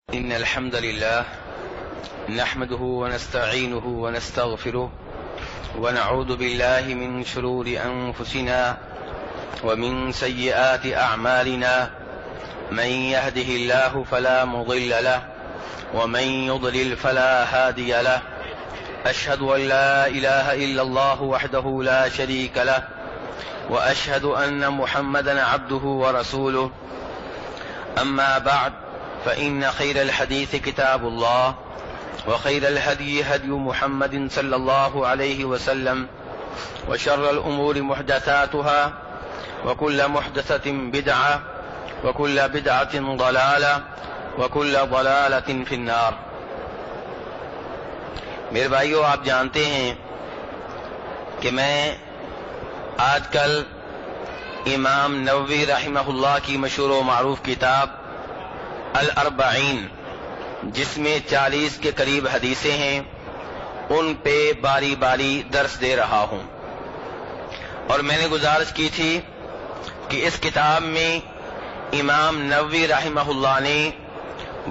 إن الحمد لله نحمده ونستعينه ونستغفره ونعوذ بالله من شرور أنفسنا ومن سيئات أعمالنا من يهده الله فلا مضل له ومن يضلل فلا هادي له أشهد أن لا إله إلا الله وحده لا شريك له وأشهد أن محمدا عبده ورسوله أما بعد فإن خير الحديث كتاب الله وخير الهدي هدي محمد صلى الله عليه وسلم وشر الأمور محدثاتها وكل محدثة بدعة وكل بدعة ضلالة وكل ضلالة في النار۔ میرے بھائیو، آپ جانتے ہیں کہ میں آج کل امام نووی رحمہ اللہ کی مشہور و معروف کتاب الاربعین، جس میں 40 کے قریب حدیثیں ہیں، ان پہ باری باری درس دے رہا ہوں، اور میں نے گزارش کی تھی کہ اس کتاب میں امام نووی رحمہ اللہ نے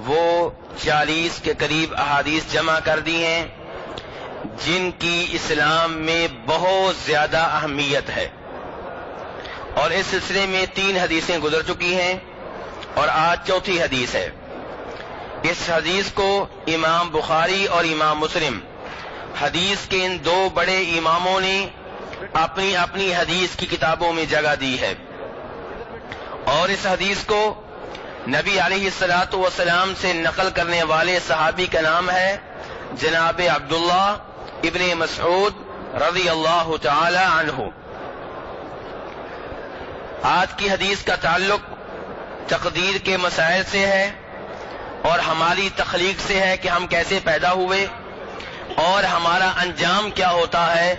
وہ 40 کے قریب احادیث جمع کر دی ہیں جن کی اسلام میں بہت زیادہ اہمیت ہے، اور اس سلسلے میں 3 حدیثیں گزر چکی ہیں اور آج چوتھی حدیث ہے۔ اس حدیث کو امام بخاری اور امام مسلم، حدیث کے ان 2 بڑے اماموں نے اپنی اپنی حدیث کی کتابوں میں جگہ دی ہے، اور اس حدیث کو نبی علیہ الصلوۃ والسلام سے نقل کرنے والے صحابی کا نام ہے جناب عبداللہ ابن مسعود رضی اللہ تعالی عنہ۔ آج کی حدیث کا تعلق تقدیر کے مسائل سے ہے اور ہماری تخلیق سے ہے کہ ہم کیسے پیدا ہوئے اور ہمارا انجام کیا ہوتا ہے،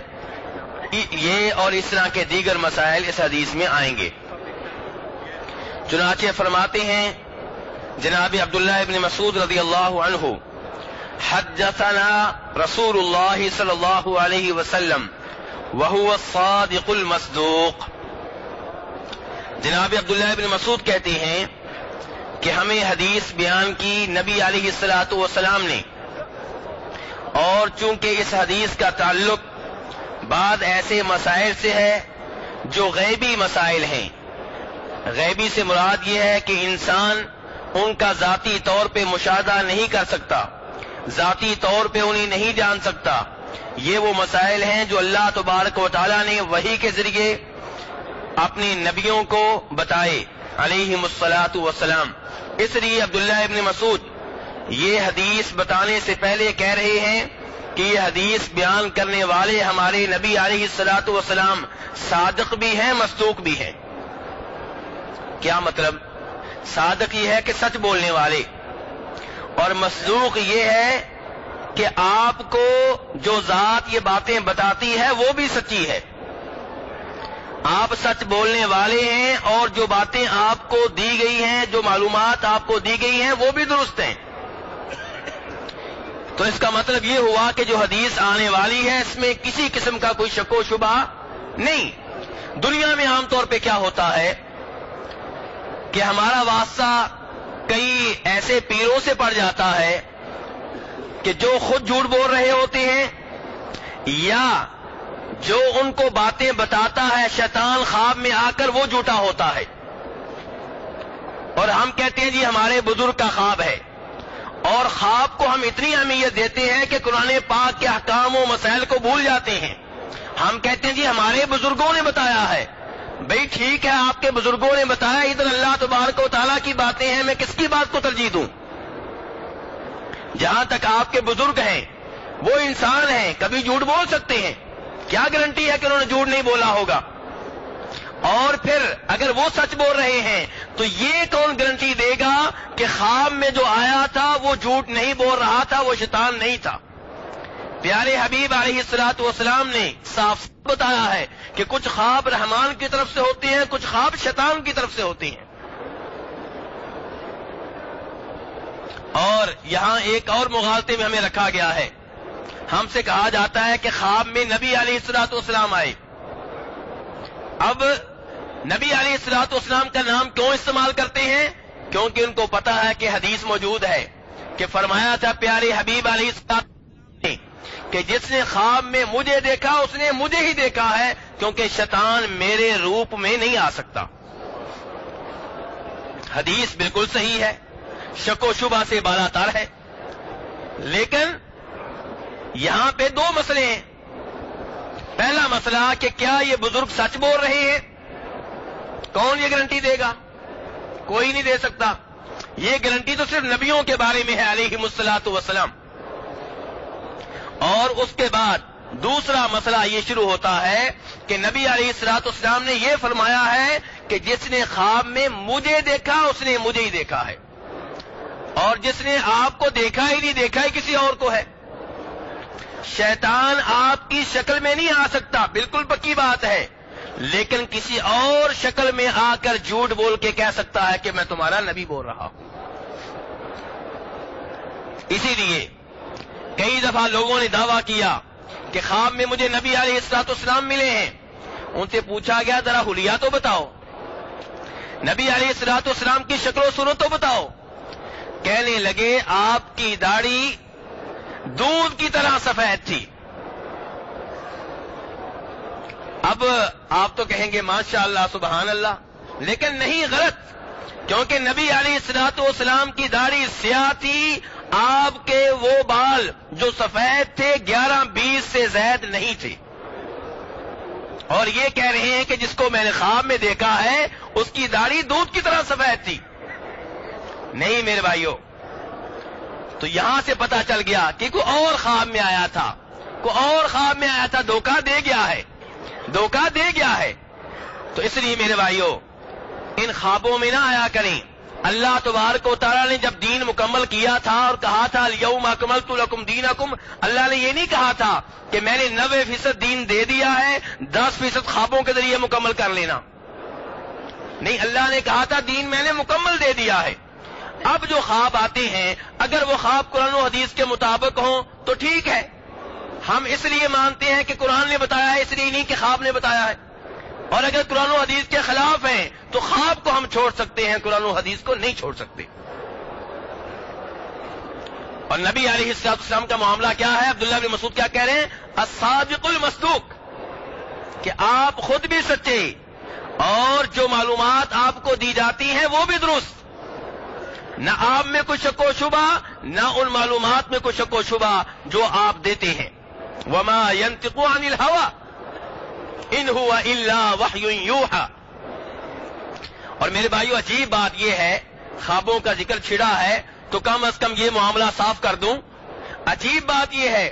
یہ اور اس طرح کے دیگر مسائل اس حدیث میں آئیں گے۔ چنانچہ فرماتے ہیں جناب عبداللہ ابن مسعود رضی اللہ عنہ، حدثنا رسول اللہ صلی اللہ علیہ وسلم وهو الصادق المصدوق۔ جناب عبداللہ ابن مسعود کہتے ہیں کہ ہمیں حدیث بیان کی نبی علیہ الصلوۃ والسلام نے، اور چونکہ اس حدیث کا تعلق بعض ایسے مسائل سے ہے جو غیبی مسائل ہیں۔ غیبی سے مراد یہ ہے کہ انسان ان کا ذاتی طور پہ مشاہدہ نہیں کر سکتا، ذاتی طور پہ انہیں نہیں جان سکتا۔ یہ وہ مسائل ہیں جو اللہ تبارک و تعالیٰ نے وحی کے ذریعے اپنے نبیوں کو بتائے علیہم الصلاۃ والسلام۔ اس لیے عبداللہ ابن مسعود یہ حدیث بتانے سے پہلے کہہ رہے ہیں کہ یہ حدیث بیان کرنے والے ہمارے نبی علیہ الصلاۃ والسلام صادق بھی ہیں، مصدوق بھی ہیں۔ کیا مطلب؟ صادق یہ ہے کہ سچ بولنے والے، اور مصدوق یہ ہے کہ آپ کو جو ذات یہ باتیں بتاتی ہے وہ بھی سچی ہے۔ آپ سچ بولنے والے ہیں اور جو باتیں آپ کو دی گئی ہیں، جو معلومات آپ کو دی گئی ہیں، وہ بھی درست ہیں۔ تو اس کا مطلب یہ ہوا کہ جو حدیث آنے والی ہے اس میں کسی قسم کا کوئی شک و شبہ نہیں۔ دنیا میں عام طور پہ کیا ہوتا ہے کہ ہمارا واسطہ کئی ایسے پیروں سے پڑ جاتا ہے کہ جو خود جھوٹ بول رہے ہوتے ہیں، یا جو ان کو باتیں بتاتا ہے شیطان خواب میں آ کر وہ جھوٹا ہوتا ہے، اور ہم کہتے ہیں جی ہمارے بزرگ کا خواب ہے، اور خواب کو ہم اتنی اہمیت دیتے ہیں کہ قرآن پاک کے احکام و مسائل کو بھول جاتے ہیں۔ ہم کہتے ہیں جی ہمارے بزرگوں نے بتایا ہے۔ بھئی ٹھیک ہے، آپ کے بزرگوں نے بتایا، ادھر اللہ تبارک و تعالیٰ کی باتیں ہیں، میں کس کی بات کو ترجیح دوں؟ جہاں تک آپ کے بزرگ ہیں وہ انسان ہیں، کبھی جھوٹ بول سکتے ہیں، کیا گارنٹی ہے کہ انہوں نے جھوٹ نہیں بولا ہوگا؟ اور پھر اگر وہ سچ بول رہے ہیں تو یہ کون گارنٹی دے گا کہ خواب میں جو آیا تھا وہ جھوٹ نہیں بول رہا تھا، وہ شیطان نہیں تھا؟ پیارے حبیب علیہ الصلوۃ والسلام نے صاف بتایا ہے کہ کچھ خواب رحمان کی طرف سے ہوتے ہیں، کچھ خواب شیطان کی طرف سے ہوتے ہیں۔ اور یہاں ایک اور مغالطے میں ہمیں رکھا گیا ہے، ہم سے کہا جاتا ہے کہ خواب میں نبی علیہ الصلوۃ والسلام آئے۔ اب نبی علیہ الصلوۃ والسلام کا نام کیوں استعمال کرتے ہیں؟ کیونکہ ان کو پتا ہے کہ حدیث موجود ہے کہ فرمایا تھا پیارے حبیب علیہ السلام نے کہ جس نے خواب میں مجھے دیکھا اس نے مجھے ہی دیکھا ہے، کیونکہ شیطان میرے روپ میں نہیں آ سکتا۔ حدیث بالکل صحیح ہے، شک و شبہ سے بالا تر ہے، لیکن یہاں پہ دو مسئلے ہیں۔ پہلا مسئلہ کہ کیا یہ بزرگ سچ بول رہے ہیں؟ کون یہ گارنٹی دے گا؟ کوئی نہیں دے سکتا۔ یہ گارنٹی تو صرف نبیوں کے بارے میں ہے علیہم الصلاۃ والسلام۔ اور اس کے بعد دوسرا مسئلہ یہ شروع ہوتا ہے کہ نبی علیہ الصلاۃ والسلام نے یہ فرمایا ہے کہ جس نے خواب میں مجھے دیکھا اس نے مجھے ہی دیکھا ہے، اور جس نے آپ کو دیکھا ہی نہیں دیکھا ہی کسی اور کو ہے۔ شیطان آپ کی شکل میں نہیں آ سکتا، بالکل پکی بات ہے، لیکن کسی اور شکل میں آ کر جھوٹ بول کے کہہ سکتا ہے کہ میں تمہارا نبی بول رہا ہوں۔ اسی لیے کئی دفعہ لوگوں نے دعویٰ کیا کہ خواب میں مجھے نبی علیہ الصلوۃ والسلام ملے ہیں۔ ان سے پوچھا گیا ذرا حلیہ تو بتاؤ، نبی علیہ الصلوۃ والسلام کی شکل و صورت تو بتاؤ۔ کہنے لگے آپ کی داڑھی دودھ کی طرح سفید تھی۔ اب آپ تو کہیں گے ماشاء اللہ سبحان اللہ، لیکن نہیں، غلط، کیونکہ نبی علیہ الصلوۃ والسلام کی داڑھی سیاہ تھی، آپ کے وہ بال جو سفید تھے 11-20 سے زائد نہیں تھے۔ اور یہ کہہ رہے ہیں کہ جس کو میں نے خواب میں دیکھا ہے اس کی داڑھی دودھ کی طرح سفید تھی۔ نہیں میرے بھائیوں، تو یہاں سے پتا چل گیا کہ کوئی اور خواب میں آیا تھا، کوئی اور خواب میں آیا تھا، دھوکہ دے گیا ہے، دھوکہ دے گیا ہے۔ تو اس لیے میرے بھائیوں ان خوابوں میں نہ آیا کریں۔ اللہ تبارک و تعالیٰ نے جب دین مکمل کیا تھا اور کہا تھا الیوم اکملت لکم دینکم، اللہ نے یہ نہیں کہا تھا کہ میں نے 90% دین دے دیا ہے، 10% خوابوں کے ذریعے مکمل کر لینا۔ نہیں، اللہ نے کہا تھا دین میں نے مکمل دے دیا ہے۔ اب جو خواب آتے ہیں اگر وہ خواب قرآن و حدیث کے مطابق ہوں تو ٹھیک ہے، ہم اس لیے مانتے ہیں کہ قرآن نے بتایا ہے، اس لیے نہیں کہ خواب نے بتایا ہے۔ اور اگر قرآن و حدیث کے خلاف ہیں تو خواب کو ہم چھوڑ سکتے ہیں، قرآن و حدیث کو نہیں چھوڑ سکتے۔ اور نبی علیہ السلام کا معاملہ کیا ہے؟ عبداللہ بن مسعود کیا کہہ رہے ہیں؟ الصادق المصدوق، کہ آپ خود بھی سچے اور جو معلومات آپ کو دی جاتی ہیں وہ بھی درست، نہ آپ میں کوئی شک و شبہ، نہ ان معلومات میں کوئی شک و شبہ جو آپ دیتے ہیں۔ وما ينطق عن الهوى ان هو الا وحی یوحى۔ اور میرے بھائیو عجیب بات یہ ہے، خوابوں کا ذکر چھڑا ہے تو کم از کم یہ معاملہ صاف کر دوں۔ عجیب بات یہ ہے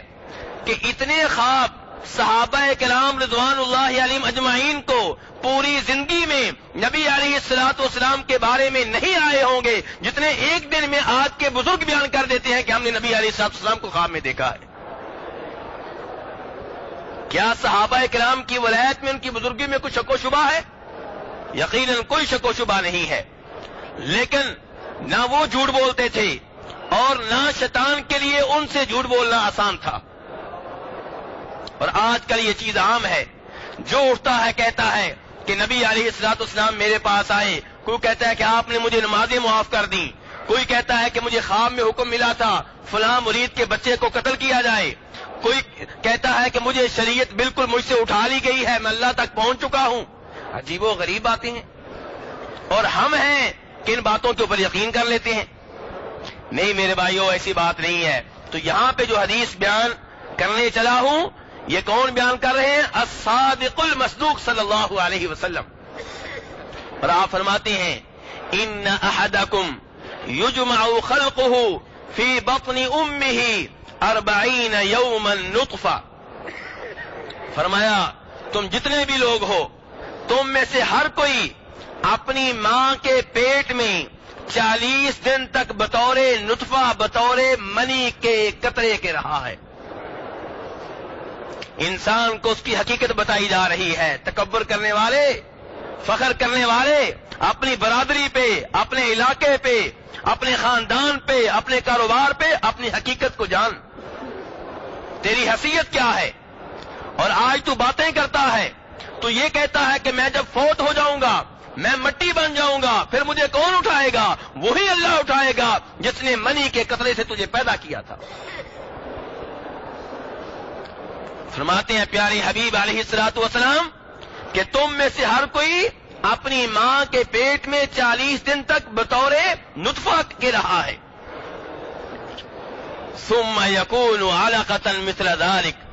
کہ اتنے خواب صحابہ کرام رضوان اللہ علیہم اجمعین کو پوری زندگی میں نبی علیہ الصلوۃ والسلام کے بارے میں نہیں آئے ہوں گے جتنے ایک دن میں آج کے بزرگ بیان کر دیتے ہیں کہ ہم نے نبی علیہ الصلوۃ والسلام کو خواب میں دیکھا ہے۔ کیا صحابہ کرام کی ولایت میں ان کی بزرگی میں کوئی شک و شبہ ہے؟ یقیناً کوئی شک و شبہ نہیں ہے، لیکن نہ وہ جھوٹ بولتے تھے اور نہ شیطان کے لیے ان سے جھوٹ بولنا آسان تھا۔ اور آج کل یہ چیز عام ہے، جو اٹھتا ہے کہتا ہے کہ نبی علیہ الصلوۃ والسلام میرے پاس آئے، کوئی کہتا ہے کہ آپ نے مجھے نمازیں معاف کر دیں، کوئی کہتا ہے کہ مجھے خواب میں حکم ملا تھا فلاں مرید کے بچے کو قتل کیا جائے، کوئی کہتا ہے کہ مجھے شریعت بالکل مجھ سے اٹھا لی گئی ہے، میں اللہ تک پہنچ چکا ہوں۔ عجیب و غریب باتیں ہیں، اور ہم ہیں کہ ان باتوں کے اوپر یقین کر لیتے ہیں۔ نہیں میرے بھائیوں، ایسی بات نہیں ہے۔ تو یہاں پہ جو حدیث بیان کرنے چلا ہوں یہ کون بیان کر رہے ہیں؟ الصادق المصدوق صلی اللہ علیہ وسلم۔ اور آپ فرماتے ہیں ان احدکم یجمع خلقہ فی بطن امہ 40 یوما نطفہ، فرمایا تم جتنے بھی لوگ ہو تم میں سے ہر کوئی اپنی ماں کے پیٹ میں 40 دن تک بطور نطفہ، بطور منی کے قطرے کے رہا ہے۔ انسان کو اس کی حقیقت بتائی جا رہی ہے۔ تکبر کرنے والے، فخر کرنے والے اپنی برادری پہ، اپنے علاقے پہ، اپنے خاندان پہ، اپنے کاروبار پہ اپنی حقیقت کو جان، تیری حیثیت کیا ہے۔ اور آج تو باتیں کرتا ہے، تو یہ کہتا ہے کہ میں جب فوت ہو جاؤں گا میں مٹی بن جاؤں گا، پھر مجھے کون اٹھائے گا؟ وہی اللہ اٹھائے گا جس نے منی کے قطرے سے تجھے پیدا کیا تھا۔ فرماتے ہیں پیارے حبیب علیہ الصلوۃ والسلام کہ تم میں سے ہر کوئی اپنی ماں کے پیٹ میں 40 دن تک بطور نطفہ کے رہا ہے۔ ثم يكون علقة مثل ذلك،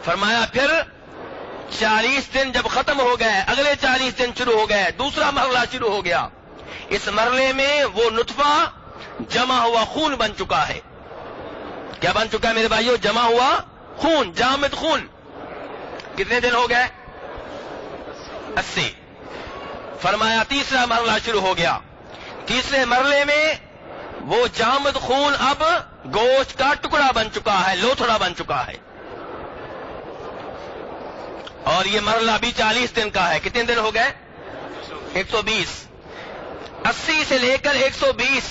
فرمایا پھر 40 دن جب ختم ہو گئے، اگلے 40 دن شروع ہو گئے، دوسرا مرحلہ شروع ہو گیا۔ اس مرحلے میں وہ نطفہ جمع ہوا خون بن چکا ہے۔ کیا بن چکا ہے میرے بھائیو؟ جمع ہوا خون، جامد خون۔ کتنے دن ہو گئے؟ 80۔ فرمایا تیسرا مرحلہ شروع ہو گیا۔ تیسرے مرحلے میں وہ جامد خون اب گوشت کا ٹکڑا بن چکا ہے، لوتھڑا بن چکا ہے، اور یہ مرحلہ بھی 40 دن کا ہے۔ کتنے دن ہو گئے؟ 120۔ 80 سے لے کر 120،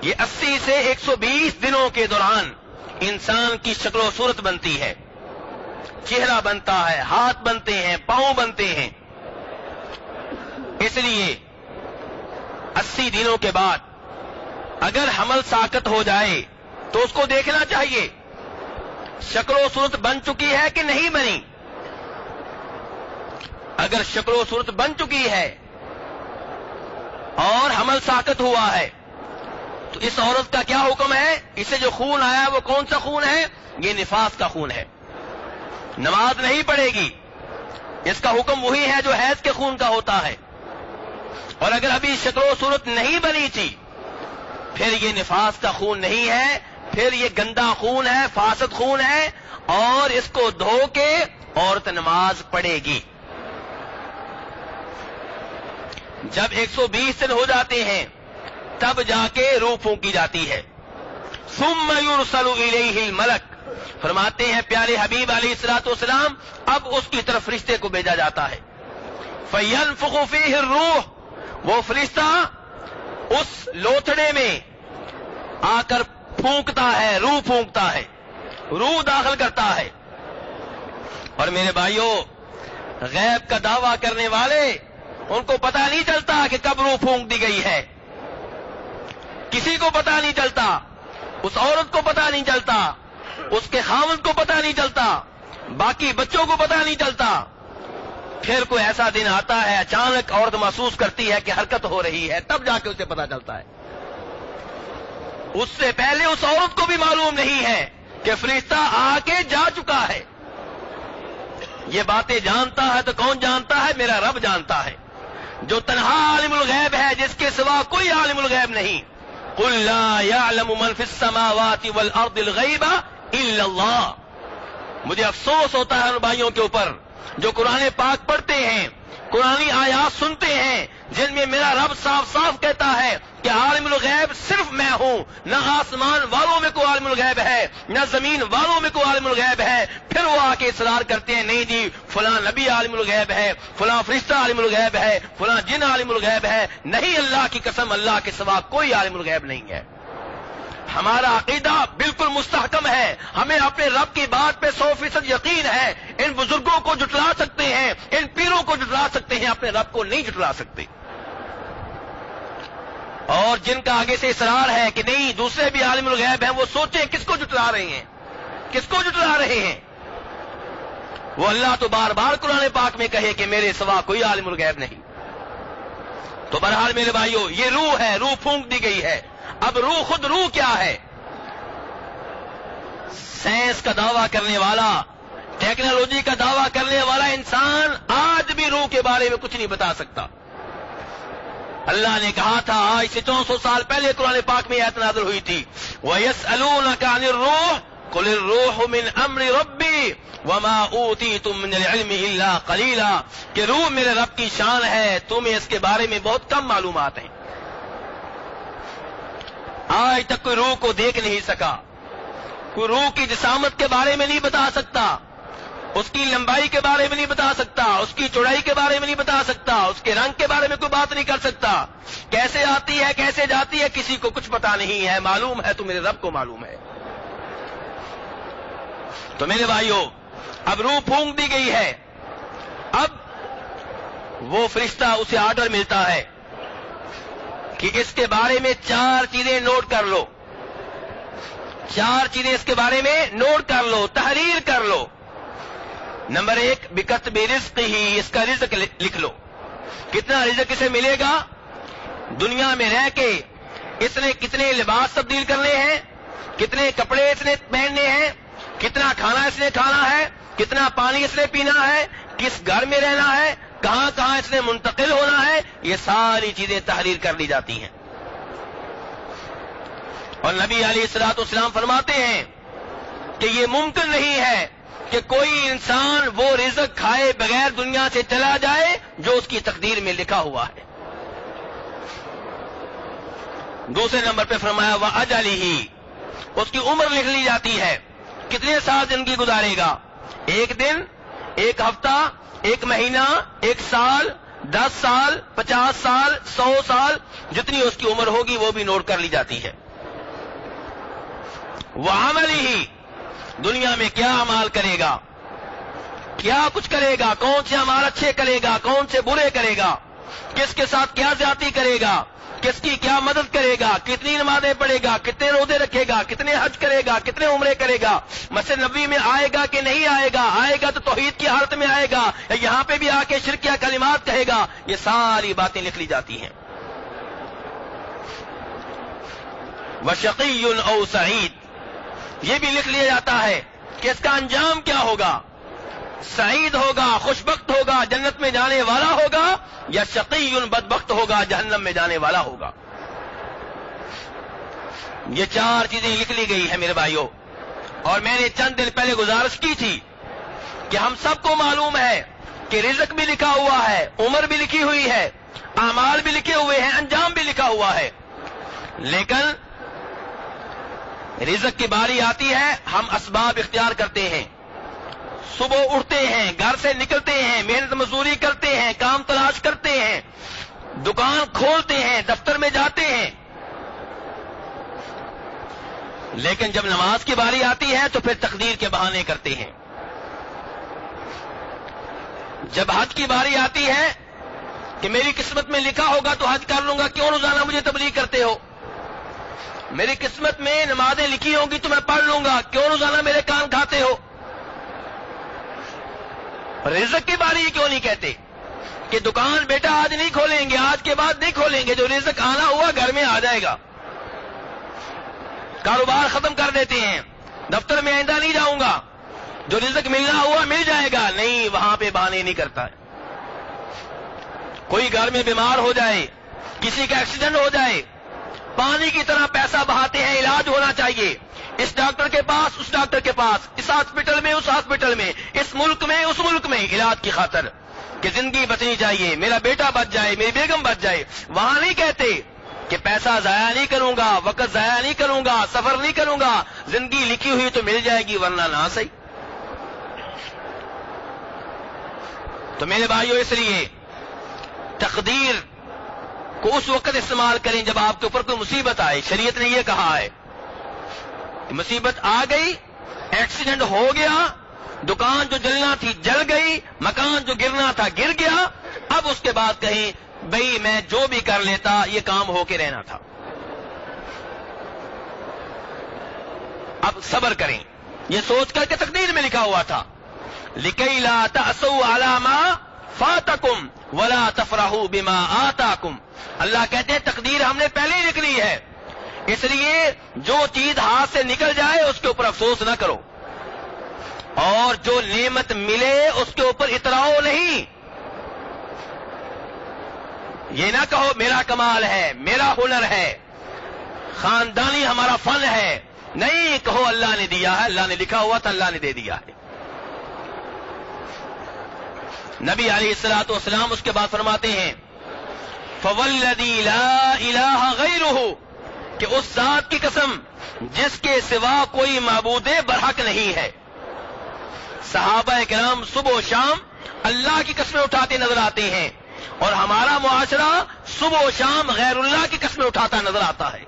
یہ 80 سے 120 دنوں کے دوران انسان کی شکل و صورت بنتی ہے، چہرہ بنتا ہے، ہاتھ بنتے ہیں، پاؤں بنتے ہیں۔ اس لیے 80 دنوں کے بعد اگر حمل ساقط ہو جائے تو اس کو دیکھنا چاہیے شکل و صورت بن چکی ہے کہ نہیں بنی۔ اگر شکل و صورت بن چکی ہے اور حمل ساقط ہوا ہے تو اس عورت کا کیا حکم ہے؟ اسے جو خون آیا وہ کون سا خون ہے؟ یہ نفاس کا خون ہے، نماز نہیں پڑھے گی۔ اس کا حکم وہی ہے جو حیض کے خون کا ہوتا ہے۔ اور اگر ابھی شکل و صورت نہیں بنی تھی پھر یہ نفاس کا خون نہیں ہے، پھر یہ گندا خون ہے، فاسد خون ہے، اور اس کو دھو کے عورت نماز پڑھے گی۔ جب 120 دن ہو جاتے ہیں تب جا کے روح پھونکی جاتی ہے۔ ثم يرسل الیہ الملک، فرماتے ہیں پیارے حبیب علیہ الصلوۃ والسلام اب اس کی طرف فرشتے کو بھیجا جاتا ہے۔ فینفخ فیہ الروح، وہ فرشتہ اس لوتھڑے میں آ کر پھونکتا ہے، روح پھونکتا ہے، روح داخل کرتا ہے۔ اور میرے بھائیوں، غیب کا دعویٰ کرنے والے ان کو پتہ نہیں چلتا کہ کب روح پھونک دی گئی ہے، کسی کو پتہ نہیں چلتا، اس عورت کو پتہ نہیں چلتا، اس کے خاوند کو پتہ نہیں چلتا، باقی بچوں کو پتہ نہیں چلتا۔ پھر کوئی ایسا دن آتا ہے اچانک عورت محسوس کرتی ہے کہ حرکت ہو رہی ہے، تب جا کے اسے پتہ چلتا ہے۔ اس سے پہلے اس عورت کو بھی معلوم نہیں ہے کہ فرشتہ آ کے جا چکا ہے۔ یہ باتیں جانتا ہے تو کون جانتا ہے؟ میرا رب جانتا ہے، جو تنہا عالم الغیب ہے، جس کے سوا کوئی عالم الغیب نہیں۔ قل لا يعلم من في السماوات والارض الغیب الا اللہ۔ مجھے افسوس ہوتا ہے ان بھائیوں کے اوپر جو قرآن پاک پڑھتے ہیں، قرآنی آیات سنتے ہیں، جن میں میرا رب صاف صاف کہتا ہے کہ عالم الغیب صرف میں ہوں، نہ آسمان والوں میں کوئی عالم الغیب ہے، نہ زمین والوں میں کوئی عالم الغیب ہے۔ پھر وہ آ کے اصرار کرتے ہیں نہیں جی فلاں نبی عالم الغیب ہے، فلاں فرشتہ عالم الغیب ہے، فلاں جن عالم الغیب ہے۔ نہیں، اللہ کی قسم، اللہ کے سوا کوئی عالم الغیب نہیں ہے۔ ہمارا عقیدہ بالکل مستحکم ہے، ہمیں اپنے رب کی بات پہ 100% یقین ہے۔ ان بزرگوں کو جھٹلا سکتے ہیں، ان پیروں کو جھٹلا سکتے ہیں، اپنے رب کو نہیں جھٹلا سکتے۔ اور جن کا آگے سے اصرار ہے کہ نہیں دوسرے بھی عالم الغیب ہیں، وہ سوچیں کس کو جھٹلا رہے ہیں، کس کو جھٹلا رہے ہیں۔ وہ اللہ تو بار بار قرآن پاک میں کہے کہ میرے سوا کوئی عالم الغیب نہیں۔ تو بہرحال میرے بھائیوں، یہ روح ہے، روح پھونک دی گئی ہے۔ اب روح، خود روح کیا ہے؟ سائنس کا دعویٰ کرنے والا، ٹیکنالوجی کا دعویٰ کرنے والا انسان آج بھی روح کے بارے میں کچھ نہیں بتا سکتا۔ اللہ نے کہا تھا آج سے 400 سال پہلے قرآن پاک میں آیت نازل ہوئی تھی، وَيَسْأَلُونَكَ عَنِ الرُّوحِ قُلِ الرُّوحُ مِنْ أَمْرِ رَبِّي وَمَا أُوتِيتُم مِّنَ الْعِلْمِ إِلَّا قَلِيلًا، کہ روح میرے رب کی شان ہے، تمہیں اس کے بارے میں بہت کم معلومات ہیں۔ آج تک کوئی روح کو دیکھ نہیں سکا، کوئی روح کی جسامت کے بارے میں نہیں بتا سکتا، اس کی لمبائی کے بارے میں نہیں بتا سکتا، اس کی چوڑائی کے بارے میں نہیں بتا سکتا، اس کے رنگ کے بارے میں کوئی بات نہیں کر سکتا، کیسے آتی ہے کیسے جاتی ہے کسی کو کچھ پتا نہیں ہے۔ معلوم ہے تو میرے رب کو معلوم ہے۔ تو میرے بھائیوں، اب روح پھونک دی گئی ہے، اب وہ فرشتہ اسے آرڈر ملتا ہے کہ اس کے بارے میں 4 چیزیں نوٹ کر لو، 4 چیزیں اس کے بارے میں نوٹ کر لو، تحریر کر لو۔ نمبر 1، بکتب رزق ہی، اس کا رزق لکھ لو، کتنا رزق اسے ملے گا، دنیا میں رہ کے اس نے کتنے لباس تبدیل کرنے ہیں، کتنے کپڑے اس نے پہننے ہیں، کتنا کھانا اس نے کھانا ہے، کتنا پانی اس نے پینا ہے، کس گھر میں رہنا ہے، کہاں کہاں اس نے منتقل ہونا ہے، یہ ساری چیزیں تحریر کر لی جاتی ہیں۔ اور نبی علیہ الصلوۃ والسلام فرماتے ہیں کہ یہ ممکن نہیں ہے کہ کوئی انسان وہ رزق کھائے بغیر دنیا سے چلا جائے جو اس کی تقدیر میں لکھا ہوا ہے۔ دوسرے نمبر پہ فرمایا وَأَجَلِهِ، اس کی عمر لکھ لی جاتی ہے، کتنے سال زندگی گزارے گا، 1 دن، 1 ہفتہ، 1 مہینہ، 1 سال، 10 سال، 50 سال، 100 سال، جتنی اس کی عمر ہوگی وہ بھی نوٹ کر لی جاتی ہے۔ وَعَمَلِهِ، دنیا میں کیا اعمال کرے گا، کیا کچھ کرے گا، کون سے اعمال اچھے کرے گا، کون سے برے کرے گا، کس کے ساتھ کیا زیادتی کرے گا، کس کی کیا مدد کرے گا، کتنی نمازیں پڑھے گا، کتنے روزے رکھے گا، کتنے حج کرے گا، کتنے عمرے کرے گا، مسجد نبوی میں آئے گا کہ نہیں آئے گا، آئے گا تو توحید کی حالت میں آئے گا یا یہاں پہ بھی آ کے شرکیہ کلمات کہے گا، یہ ساری باتیں لکھ لی جاتی ہیں۔ وَشَقِيٌّ أَوْ سَعِيدٌ، یہ بھی لکھ لیا جاتا ہے کہ اس کا انجام کیا ہوگا، سعید ہوگا، خوشبخت ہوگا، جنت میں جانے والا ہوگا، یا شقی بدبخت ہوگا، جہنم میں جانے والا ہوگا۔ یہ 4 چیزیں لکھ لی گئی ہیں میرے بھائیوں، اور میں نے چند دن پہلے گزارش کی تھی کہ ہم سب کو معلوم ہے کہ رزق بھی لکھا ہوا ہے، عمر بھی لکھی ہوئی ہے، اعمال بھی لکھے ہوئے ہیں، انجام بھی لکھا ہوا ہے، لیکن رزق کی باری آتی ہے، ہم اسباب اختیار کرتے ہیں، صبح اٹھتے ہیں، گھر سے نکلتے ہیں، محنت مزدوری کرتے ہیں، کام تلاش کرتے ہیں، دکان کھولتے ہیں، دفتر میں جاتے ہیں، لیکن جب نماز کی باری آتی ہے تو پھر تقدیر کے بہانے کرتے ہیں۔ جب حج کی باری آتی ہے کہ میری قسمت میں لکھا ہوگا تو حج کر لوں گا، کیوں روزانہ مجھے تبلیغ کرتے ہو، میری قسمت میں نمازیں لکھی ہوں گی تو میں پڑھ لوں گا، کیوں روزانہ میرے کان کھاتے ہو۔ رزق کی باری کیوں نہیں کہتے کہ دکان بیٹا آج نہیں کھولیں گے، آج کے بعد نہیں کھولیں گے، جو رزق آنا ہوا گھر میں آ جائے گا، کاروبار ختم کر دیتے ہیں، دفتر میں آئندہ نہیں جاؤں گا، جو رزق ملنا ہوا مل جائے گا، نہیں، وہاں پہ بہانے نہیں کرتا ہے۔ کوئی گھر میں بیمار ہو جائے، کسی کا ایکسیڈنٹ ہو جائے، پانی کی طرح پیسہ بہاتے ہیں، علاج ہونا چاہیے، اس ڈاکٹر کے پاس، اس ڈاکٹر کے پاس، اس ہاسپٹل میں، اس ہاسپٹل میں، اس ملک میں، اس ملک میں، علاج کی خاطر کہ زندگی بچنی چاہیے، میرا بیٹا بچ جائے، میری بیگم بچ جائے، وہاں نہیں کہتے کہ پیسہ ضائع نہیں کروں گا، وقت ضائع نہیں کروں گا، سفر نہیں کروں گا، زندگی لکھی ہوئی تو مل جائے گی ورنہ نہ صحیح۔ تو میرے بھائیوں، اس لیے تقدیر کو اس وقت استعمال کریں جب آپ کے اوپر کوئی مصیبت آئے۔ شریعت نے یہ کہا ہے کہ مصیبت آ گئی، ایکسیڈنٹ ہو گیا، دکان جو جلنا تھی جل گئی، مکان جو گرنا تھا گر گیا، اب اس کے بعد کہیں بھئی میں جو بھی کر لیتا یہ کام ہو کے رہنا تھا، اب صبر کریں، یہ سوچ کر کے تقدیر میں لکھا ہوا تھا لِكَيْ لَا تَأْسَوْا عَلَى مَا فَاتَكُمْ وَلَا تَفْرَحُوا بِمَا آتَاكُمْ۔ اللہ کہتے ہیں تقدیر ہم نے پہلے ہی لکھ لی ہے، اس لیے جو چیز ہاتھ سے نکل جائے اس کے اوپر افسوس نہ کرو، اور جو نعمت ملے اس کے اوپر اتراؤ نہیں، یہ نہ کہو میرا کمال ہے، میرا ہنر ہے، خاندانی ہمارا فن ہے، نہیں، کہو اللہ نے دیا ہے، اللہ نے لکھا ہوا تھا، اللہ نے دے دیا ہے۔ نبی علیہ الصلوۃ والسلام اس کے بعد فرماتے ہیں فَوَالَّذِي لَا إِلَٰهَ غَيْرُهُ، کہ اس ذات کی قسم جس کے سوا کوئی معبود برحق نہیں ہے۔ صحابہ کرام صبح و شام اللہ کی قسمیں اٹھاتے نظر آتے ہیں، اور ہمارا معاشرہ صبح و شام غیر اللہ کی قسمیں اٹھاتا نظر آتا ہے۔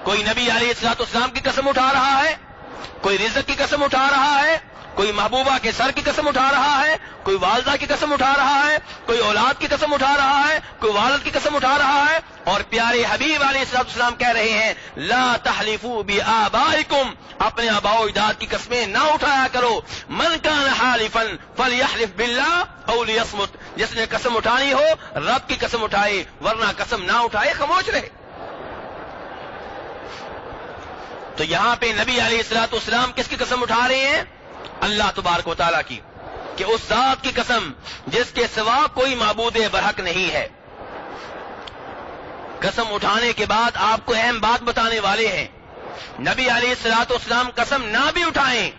کوئی نبی علیہ الصلوۃ والسلام کی قسم اٹھا رہا ہے، کوئی رزق کی قسم اٹھا رہا ہے، کوئی محبوبہ کے سر کی قسم اٹھا رہا ہے، کوئی والدہ کی قسم اٹھا رہا ہے، کوئی اولاد کی قسم اٹھا رہا ہے، کوئی والد کی قسم اٹھا رہا ہے، اور پیارے حبیب علیہ السلام کہہ رہے ہیں لا تحلفوا بآبائکم، اپنے آباء و اجداد کی قسمیں نہ اٹھایا کرو، من کان حالفا فلیحلف باللہ او لیصمت، جس نے قسم اٹھانی ہو رب کی قسم اٹھائے، ورنہ قسم نہ اٹھائے، خاموش رہے۔ تو یہاں پہ نبی علیہ السلام کس کی قسم اٹھا رہے ہیں؟ اللہ تبارک و تعالیٰ کی، کہ اس ذات کی قسم جس کے سوا کوئی معبود برحق نہیں ہے۔ قسم اٹھانے کے بعد آپ کو اہم بات بتانے والے ہیں، نبی علیہ السلام قسم نہ بھی اٹھائیں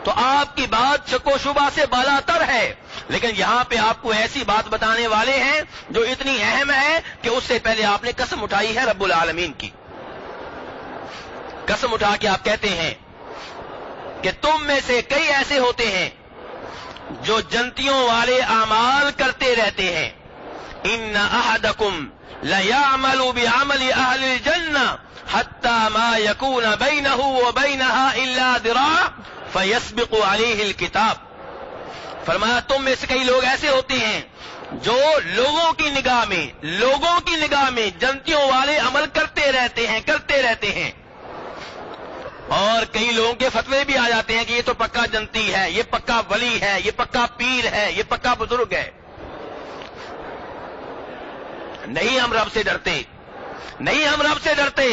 تو آپ کی بات شک و شبہ سے بالا تر ہے، لیکن یہاں پہ آپ کو ایسی بات بتانے والے ہیں جو اتنی اہم ہے کہ اس سے پہلے آپ نے قسم اٹھائی ہے رب العالمین کی۔ قسم اٹھا کے آپ کہتے ہیں کہ تم میں سے کئی ایسے ہوتے ہیں جو جنتیوں والے اعمال کرتے رہتے ہیں، ان احدکم لیعمل بعمل اہل الجنہ حتی ما یکون بینہ وبینہا الا ذراع فیسبق علیہ الکتاب۔ فرمایا تم میں سے کئی لوگ ایسے ہوتے ہیں جو لوگوں کی نگاہ میں جنتیوں والے عمل کرتے رہتے ہیں، اور کئی لوگوں کے فتوے بھی آ جاتے ہیں کہ یہ تو پکا جنتی ہے، یہ پکا ولی ہے، یہ پکا پیر ہے، یہ پکا بزرگ ہے۔ نہیں ہم رب سے ڈرتے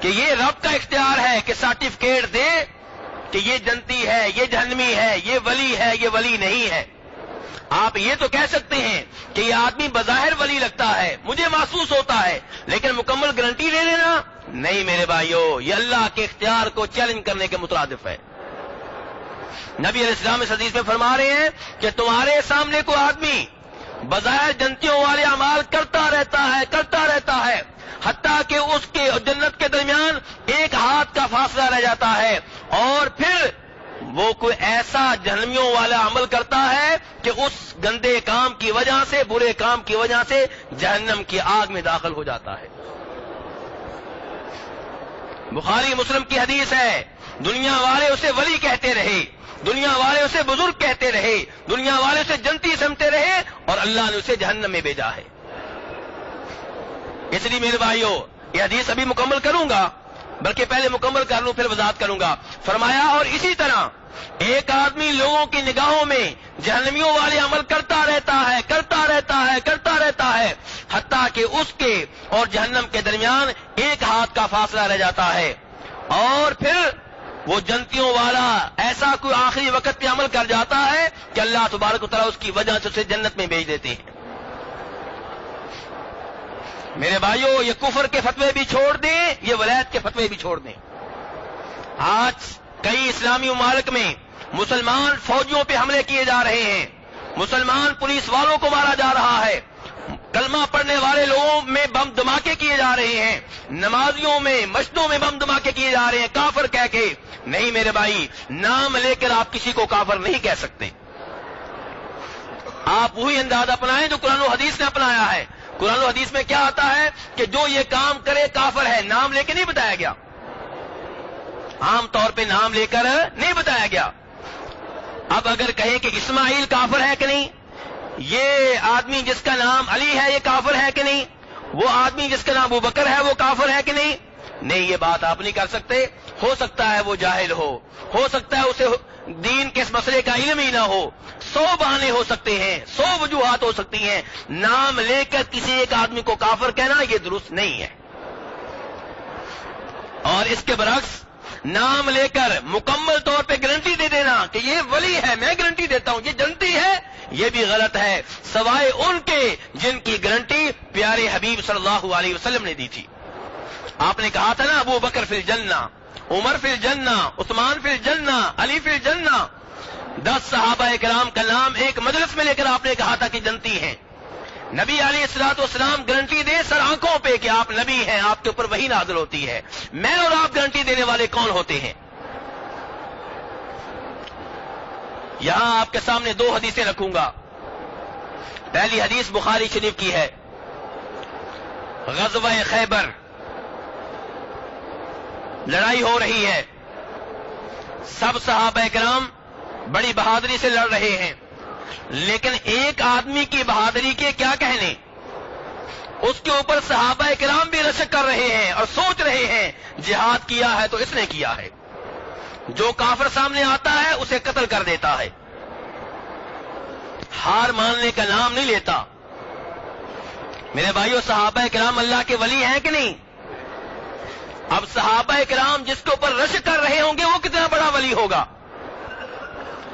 کہ یہ رب کا اختیار ہے کہ سرٹیفکیٹ دے کہ یہ جنتی ہے، یہ جہنمی ہے، یہ ولی نہیں ہے۔ آپ یہ تو کہہ سکتے ہیں کہ یہ آدمی بظاہر ولی لگتا ہے، مجھے محسوس ہوتا ہے، لیکن مکمل گارنٹی دے دینا نہیں میرے بھائیو، یہ اللہ کے اختیار کو چیلنج کرنے کے مترادف ہے۔ نبی علیہ السلام اس حدیث میں فرما رہے ہیں کہ تمہارے سامنے کوئی آدمی بظاہر جنتیوں والے اعمال کرتا رہتا ہے حتیٰ کہ اس کے جنت کے درمیان ایک ہاتھ کا فاصلہ رہ جاتا ہے، اور پھر وہ کوئی ایسا جہنمیوں والا عمل کرتا ہے کہ اس گندے کام کی وجہ سے، برے کام کی وجہ سے جہنم کی آگ میں داخل ہو جاتا ہے۔ بخاری مسلم کی حدیث ہے، دنیا والے اسے ولی کہتے رہے، دنیا والے اسے بزرگ کہتے رہے، دنیا والے اسے جنتی سمجھتے رہے، اور اللہ نے اسے جہنم میں بھیجا ہے۔ اس لیے میرے بھائیو یہ حدیث ابھی مکمل کروں گا، بلکہ پہلے مکمل کر لوں پھر وضاحت کروں گا۔ فرمایا اور اسی طرح ایک آدمی لوگوں کی نگاہوں میں جہنمیوں والے عمل کرتا رہتا ہے حتیٰ کہ اس کے اور جہنم کے درمیان ایک ہاتھ کا فاصلہ رہ جاتا ہے، اور پھر وہ جنتیوں والا ایسا کوئی آخری وقت پہ عمل کر جاتا ہے کہ اللہ تبارک و تعالیٰ اس کی وجہ سے اسے جنت میں بھیج دیتے ہیں۔ میرے بھائیو یہ کفر کے فتوے بھی چھوڑ دیں، یہ ولایت کے فتوے بھی چھوڑ دیں۔ آج کئی اسلامی ممالک میں مسلمان فوجیوں پہ حملے کیے جا رہے ہیں، مسلمان پولیس والوں کو مارا جا رہا ہے، کلمہ پڑھنے والے لوگوں میں بم دھماکے کیے جا رہے ہیں، نمازیوں میں مسجدوں میں بم دھماکے کیے جا رہے ہیں کافر کہہ کے۔ نہیں میرے بھائی، نام لے کر آپ کسی کو کافر نہیں کہہ سکتے۔ آپ وہی انداز اپنائیں جو قرآن و حدیث نے اپنایا ہے۔ قرآن و حدیث میں کیا آتا ہے کہ جو یہ کام کرے کافر ہے، نام لے کے نہیں بتایا گیا، عام طور پہ نام لے کر نہیں بتایا گیا۔ اب اگر کہیں کہ اسماعیل کافر ہے کہ نہیں، یہ آدمی جس کا نام علی ہے یہ کافر ہے کہ نہیں، وہ آدمی جس کا نام ابو بکر ہے وہ کافر ہے کہ نہیں، نہیں یہ بات آپ نہیں کر سکتے۔ ہو سکتا ہے وہ جاہل ہو سکتا ہے اسے دین کے اس مسئلے کا علم ہی نہ ہو، 100 بہانے ہو سکتے ہیں، 100 وجوہات ہو سکتی ہیں، نام لے کر کسی ایک آدمی کو کافر کہنا یہ درست نہیں ہے۔ اور اس کے برعکس نام لے کر مکمل طور پہ گارنٹی دے دینا کہ یہ ولی ہے، میں گارنٹی دیتا ہوں یہ جنتی ہے، یہ بھی غلط ہے، سوائے ان کے جن کی گارنٹی پیارے حبیب صلی اللہ علیہ وسلم نے دی تھی۔ آپ نے کہا تھا نا ابو بکر فی الجنہ، عمر فی الجنہ، عثمان فی الجنہ، علی فی الجنہ، 10 صحابہ کرام کا نام ایک مجلس میں لے کر آپ نے کہا تھا کہ جنتی ہیں۔ نبی علیہ السلام گارنٹی دے سر آنکھوں پہ کہ آپ نبی ہیں، آپ کے اوپر وحی نازل ہوتی ہے، میں اور آپ گارنٹی دینے والے کون ہوتے ہیں؟ یہاں آپ کے سامنے 2 حدیثیں رکھوں گا۔ پہلی حدیث بخاری شریف کی ہے، غزوہ خیبر، لڑائی ہو رہی ہے، سب صحابہ کرام بڑی بہادری سے لڑ رہے ہیں، لیکن ایک آدمی کی بہادری کے کیا کہنے، اس کے اوپر صحابہ کرام بھی رشک کر رہے ہیں اور سوچ رہے ہیں جہاد کیا ہے تو اس نے کیا ہے، جو کافر سامنے آتا ہے اسے قتل کر دیتا ہے، ہار ماننے کا نام نہیں لیتا۔ میرے بھائیو، صحابہ کرام اللہ کے ولی ہیں کہ نہیں؟ اب صحابہ کرام جس کے اوپر رشک کر رہے ہوں گے وہ کتنا بڑا ولی ہوگا؟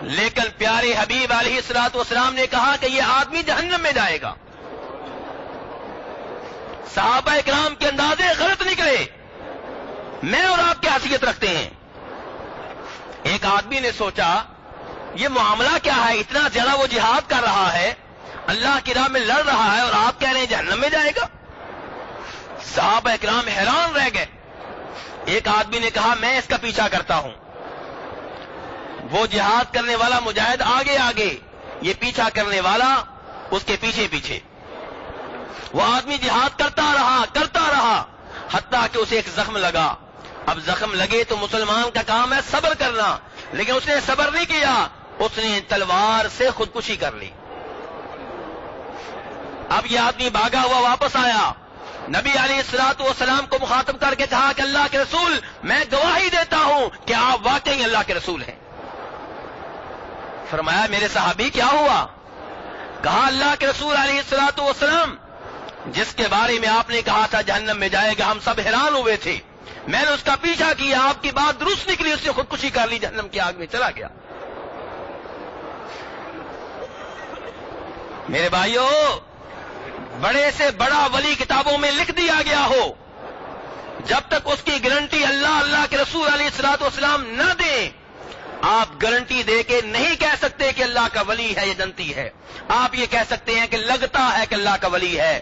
لیکن پیارے حبیب علیہ الصلوۃ والسلام نے کہا کہ یہ آدمی جہنم میں جائے گا۔ صحابہ کرام کے اندازے غلط نکلے، میں اور آپ کی حیثیت رکھتے ہیں۔ ایک آدمی نے سوچا یہ معاملہ کیا ہے، اتنا زیادہ وہ جہاد کر رہا ہے، اللہ کی راہ میں لڑ رہا ہے اور آپ کہہ رہے ہیں جہنم میں جائے گا۔ صحابہ کرام حیران رہ گئے۔ ایک آدمی نے کہا میں اس کا پیچھا کرتا ہوں۔ وہ جہاد کرنے والا مجاہد آگے آگے، یہ پیچھا کرنے والا اس کے پیچھے پیچھے۔ وہ آدمی جہاد کرتا رہا حتیٰ کہ اسے ایک زخم لگا۔ اب زخم لگے تو مسلمان کا کام ہے صبر کرنا، لیکن اس نے صبر نہیں کیا، اس نے تلوار سے خودکشی کر لی۔ اب یہ آدمی بھاگا ہوا واپس آیا، نبی علیہ الصلوۃ والسلام کو مخاطب کر کے کہا کہ اللہ کے رسول، میں گواہی دیتا ہوں کہ آپ واقعی اللہ کے رسول ہیں۔ فرمایا میرے صحابی کیا ہوا؟ کہا اللہ کے رسول علیہ الصلوۃ والسلام جس کے بارے میں آپ نے کہا تھا جہنم میں جائے گا، ہم سب حیران ہوئے تھے، میں نے اس کا پیچھا کیا، آپ کی بات درست نکلی، اس نے خودکشی کر لی، جہنم کی آگ میں چلا گیا۔ میرے بھائیو، بڑے سے بڑا ولی کتابوں میں لکھ دیا گیا ہو، جب تک اس کی گارنٹی اللہ کے رسول علیہ الصلوۃ والسلام نہ دیں، آپ گارنٹی دے کے نہیں کہہ سکتے کہ اللہ کا ولی ہے، یہ جنتی ہے۔ آپ یہ کہہ سکتے ہیں کہ لگتا ہے کہ اللہ کا ولی ہے،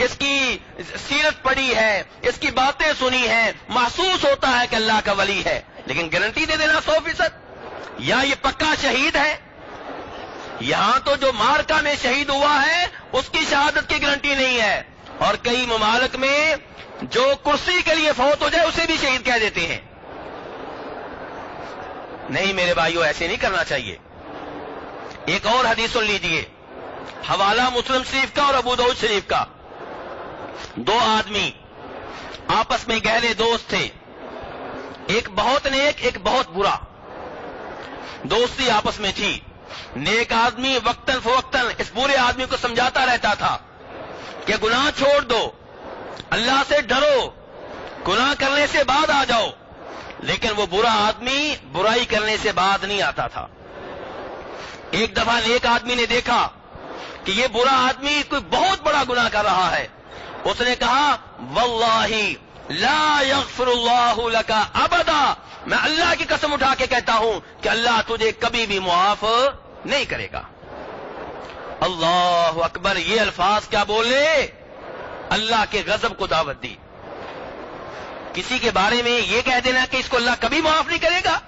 اس کی سیرت پڑھی ہے، اس کی باتیں سنی ہیں، محسوس ہوتا ہے کہ اللہ کا ولی ہے، لیکن گارنٹی دے دینا 100%، یا یہ پکا شہید ہے۔ یہاں تو جو مارکا میں شہید ہوا ہے اس کی شہادت کی گارنٹی نہیں ہے، اور کئی ممالک میں جو کرسی کے لیے فوت ہو جائے اسے بھی شہید کہہ دیتے ہیں۔ نہیں میرے بھائیوں، ایسے نہیں کرنا چاہیے۔ ایک اور حدیث سن لیجئے، حوالہ مسلم شریف کا اور ابو داؤد شریف کا۔ دو آدمی آپس میں گہرے دوست تھے، ایک بہت نیک ایک بہت برا، دوستی آپس میں تھی۔ نیک آدمی وقتاً فوقتاً اس برے آدمی کو سمجھاتا رہتا تھا کہ گناہ چھوڑ دو، اللہ سے ڈرو، گناہ کرنے سے بعد آ جاؤ، لیکن وہ برا آدمی برائی کرنے سے بعد نہیں آتا تھا۔ ایک دفعہ نیک آدمی نے دیکھا کہ یہ برا آدمی کوئی بہت بڑا گناہ کر رہا ہے، اس نے کہا واللہ لا یغفر اللہ لک ابدا، میں اللہ کی قسم اٹھا کے کہتا ہوں کہ اللہ تجھے کبھی بھی معاف نہیں کرے گا۔ اللہ اکبر، یہ الفاظ کیا بولے؟ اللہ کے غضب کو دعوت دی۔ کسی کے بارے میں یہ کہہ دینا کہ اس کو اللہ کبھی معاف نہیں کرے گا،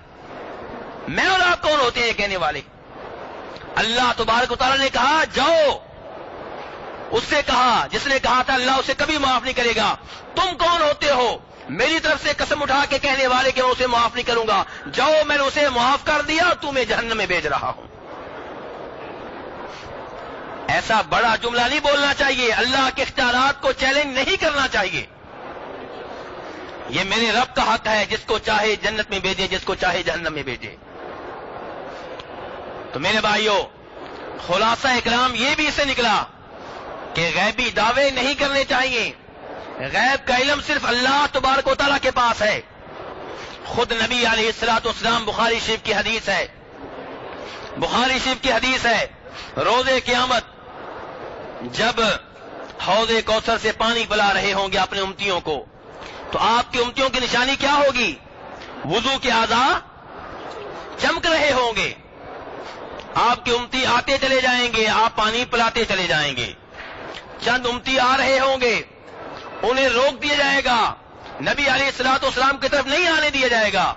میں اور آپ کون ہوتے ہیں کہنے والے؟ اللہ تبارک و تعالیٰ نے کہا جاؤ، اس سے کہا جس نے کہا تھا اللہ اسے کبھی معاف نہیں کرے گا، تم کون ہوتے ہو میری طرف سے قسم اٹھا کے کہنے والے کہ میں اسے معاف نہیں کروں گا؟ جاؤ، میں نے اسے معاف کر دیا، تمہیں جہنم میں بھیج رہا ہوں۔ ایسا بڑا جملہ نہیں بولنا چاہیے، اللہ کے اختیارات کو چیلنج نہیں کرنا چاہیے۔ یہ میرے رب کا حق ہے، جس کو چاہے جنت میں بھیجے، جس کو چاہے جہنم میں بھیجے۔ تو میرے بھائیوں، خلاصہ کلام یہ بھی اسے نکلا کہ غیبی دعوے نہیں کرنے چاہیے، غیب کا علم صرف اللہ تبارک و تعالیٰ کے پاس ہے۔ خود نبی علیہ الصلوۃ والسلام، بخاری شریف کی حدیث ہے، بخاری شریف کی حدیث ہے، روز قیامت جب حوض کوثر سے پانی پلا رہے ہوں گے اپنے امتیوں کو، تو آپ کی امتیوں کی نشانی کیا ہوگی؟ وضو کے اعضاء چمک رہے ہوں گے، آپ کے امتی آتے چلے جائیں گے، آپ پانی پلاتے چلے جائیں گے، چند امتی آ رہے ہوں گے، انہیں روک دیا جائے گا، نبی علیہ الصلوۃ والسلام کی طرف نہیں آنے دیا جائے گا۔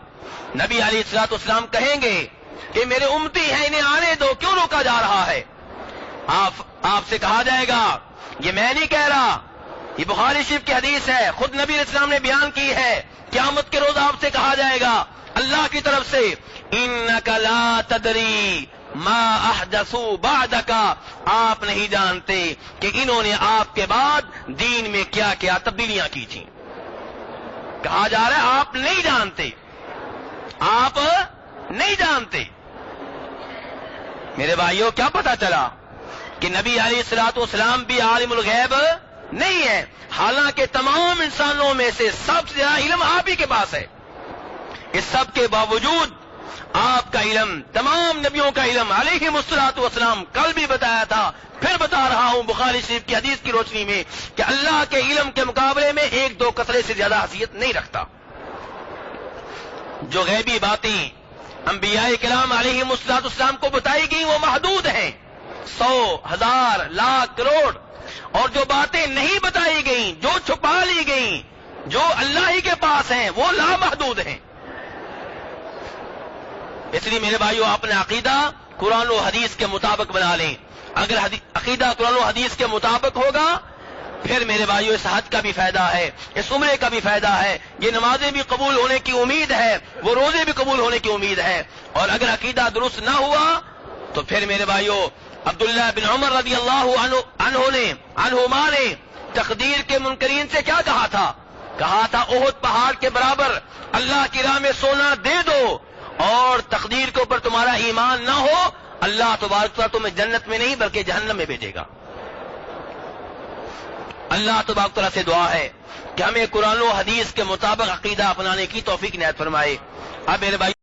نبی علیہ الصلوۃ والسلام کہیں گے کہ میرے امتی ہیں، انہیں آنے دو، کیوں روکا جا رہا ہے؟ آپ سے کہا جائے گا یہ میں نہیں کہہ رہا، یہ بخاری شریف کی حدیث ہے، خود نبی علیہ السلام نے بیان کی ہے۔ قیامت کے روز آپ سے کہا جائے گا اللہ کی طرف سے انک لا تدری ما احدثوا بعدک، آپ نہیں جانتے کہ انہوں نے آپ کے بعد دین میں کیا کیا تبدیلیاں کی تھیں. کہا جا رہا ہے آپ نہیں جانتے، آپ نہیں جانتے. میرے بھائیوں کیا پتا چلا کہ نبی علیہ الصلوۃ والسلام بھی عالم الغیب نہیں ہے، حالانکہ تمام انسانوں میں سے سب سے زیادہ علم آپ ہی کے پاس ہے. اس سب کے باوجود آپ کا علم، تمام نبیوں کا علم علیہ الصلوۃ والسلام، کل بھی بتایا تھا، پھر بتا رہا ہوں بخاری شریف کی حدیث کی روشنی میں کہ اللہ کے علم کے مقابلے میں ایک دو قطرے سے زیادہ حیثیت نہیں رکھتا. جو غیبی باتیں انبیاء کرام علیہ الصلوۃ والسلام کو بتائی گئی وہ محدود ہیں، 100، 1000، لاکھ، کروڑ. اور جو باتیں نہیں بتائی گئیں، جو چھپا لی گئیں، جو اللہ ہی کے پاس ہیں، وہ لامحدود ہیں. اس لیے میرے بھائیو اپنا عقیدہ قرآن و حدیث کے مطابق بنا لیں. اگر عقیدہ قرآن و حدیث کے مطابق ہوگا پھر میرے بھائیو اس حج کا بھی فائدہ ہے، اس عمرے کا بھی فائدہ ہے، یہ نمازیں بھی قبول ہونے کی امید ہے، وہ روزے بھی قبول ہونے کی امید ہے. اور اگر عقیدہ درست نہ ہوا تو پھر میرے بھائیو عبداللہ بن عمر رضی اللہ عنہما نے تقدیر کے منکرین سے کیا کہا تھا؟ کہا تھا احد پہاڑ کے برابر اللہ کی راہ میں سونا دے دو، اور تقدیر کے اوپر تمہارا ایمان نہ ہو اللہ تبارک تعالیٰ تمہیں جنت میں نہیں بلکہ جہنم میں بھیجے گا. اللہ تبارک تعالیٰ سے دعا ہے کہ ہمیں قرآن و حدیث کے مطابق عقیدہ اپنانے کی توفیق عنایت فرمائے. اب میرے بھائی